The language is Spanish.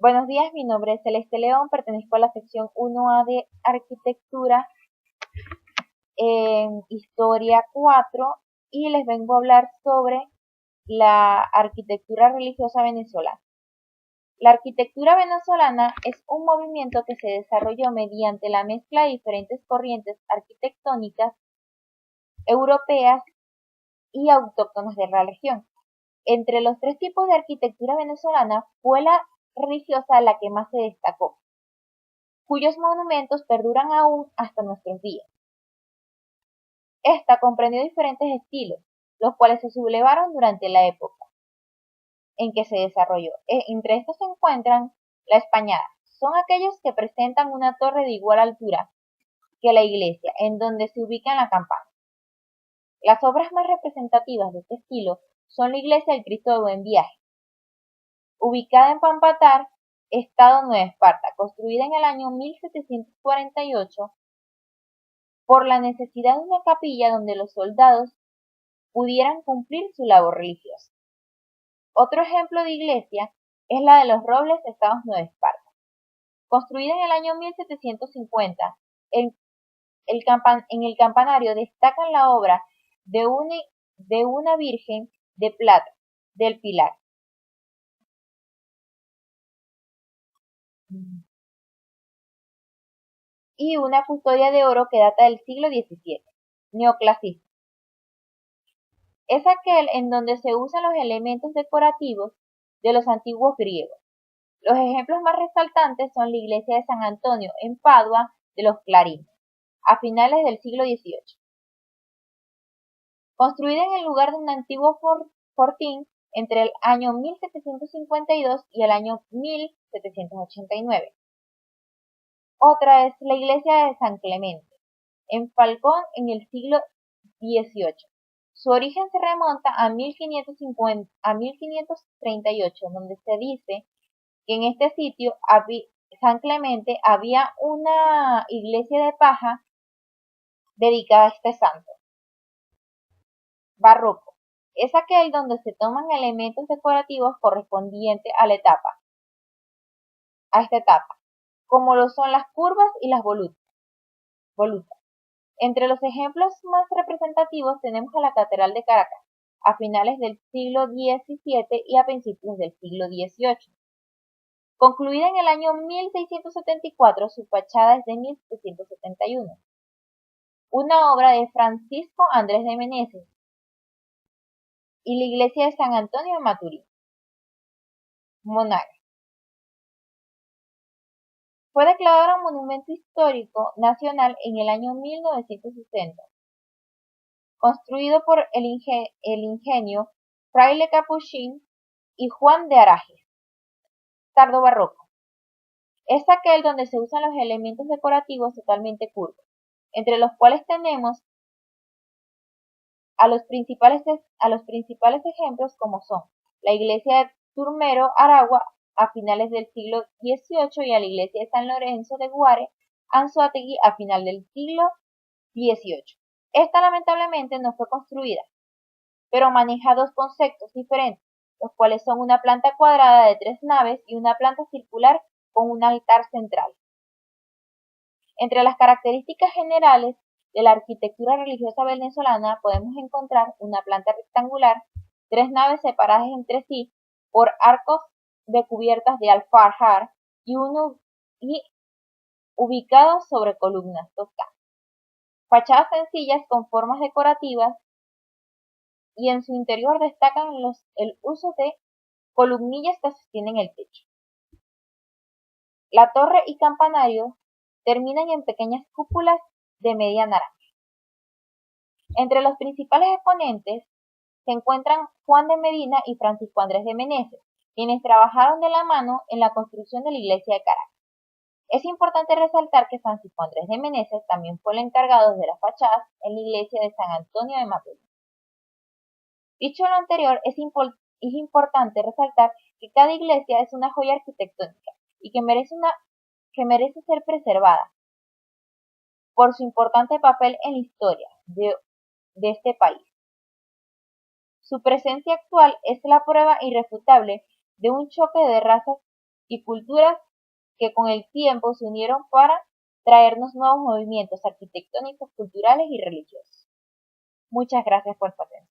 Buenos días, mi nombre es Celeste León, pertenezco a la sección 1A de Arquitectura en Historia 4 y les vengo a hablar sobre la arquitectura religiosa venezolana. La arquitectura venezolana es un movimiento que se desarrolló mediante la mezcla de diferentes corrientes arquitectónicas europeas y autóctonas de la región. Entre los tres tipos de arquitectura venezolana fue la religiosa la que más se destacó, cuyos monumentos perduran aún hasta nuestros días. Esta comprendió diferentes estilos, los cuales se sublevaron durante la época en que se desarrolló. Entre estos se encuentran la españada. Son aquellos que presentan una torre de igual altura que la iglesia, en donde se ubica la campana. Las obras más representativas de este estilo son la iglesia del Cristo de Buen Viaje, ubicada en Pampatar, estado Nueva Esparta, construida en el año 1748 por la necesidad de una capilla donde los soldados pudieran cumplir su labor religiosa. Otro ejemplo de iglesia es la de los Robles, estado Nueva Esparta. Construida en el año 1750, en el campanario destacan la obra de una Virgen de plata del Pilar y una custodia de oro que data del siglo XVII. Neoclasismo. Es aquel en donde se usan los elementos decorativos de los antiguos griegos. Los ejemplos más resaltantes son la iglesia de San Antonio en Padua de los Clarines, a finales del siglo XVIII. Construida en el lugar de un antiguo fortín entre el año 1752 y el año 1789. Otra es la iglesia de San Clemente, en Falcón en el siglo XVIII. Su origen se remonta a 1538, donde se dice que en este sitio, San Clemente, había una iglesia de paja dedicada a este santo. Barroco. Es aquel donde se toman elementos decorativos correspondientes a esta etapa, como lo son las curvas y las volutas. Entre los ejemplos más representativos tenemos a la Catedral de Caracas, a finales del siglo XVII y a principios del siglo XVIII. Concluida en el año 1674, su fachada es de 1771. Una obra de Francisco Andrés de Meneses y la iglesia de San Antonio de Maturín. Monagas. Fue declarado Monumento Histórico Nacional en el año 1960, construido por el ingenio Fraile Capuchin y Juan de Arajes. Tardo barroco. Es aquel donde se usan los elementos decorativos totalmente curvos, entre los cuales tenemos a los principales ejemplos como son la iglesia de Turmero, Aragua, a finales del siglo XVIII y a la iglesia de San Lorenzo de Guare, Anzoátegui, a final del siglo XVIII. Esta lamentablemente no fue construida, pero maneja dos conceptos diferentes, los cuales son una planta cuadrada de 3 naves y una planta circular con un altar central. Entre las características generales de la arquitectura religiosa venezolana podemos encontrar una planta rectangular, 3 naves separadas entre sí por arcos de cubiertas de alfajar y ubicados sobre columnas toscanas. Fachadas sencillas con formas decorativas y en su interior destacan el uso de columnillas que sostienen el techo. La torre y campanario terminan en pequeñas cúpulas de media naranja. Entre los principales exponentes se encuentran Juan de Medina y Francisco Andrés de Meneses, quienes trabajaron de la mano en la construcción de la iglesia de Caracas. Es importante resaltar que Francisco Andrés de Meneses también fue el encargado de las fachadas en la iglesia de San Antonio de Maturín. Dicho lo anterior, es importante resaltar que cada iglesia es una joya arquitectónica y que merece ser preservada por su importante papel en la historia de este país. Su presencia actual es la prueba irrefutable de un choque de razas y culturas que con el tiempo se unieron para traernos nuevos movimientos arquitectónicos, culturales y religiosos. Muchas gracias por su atención.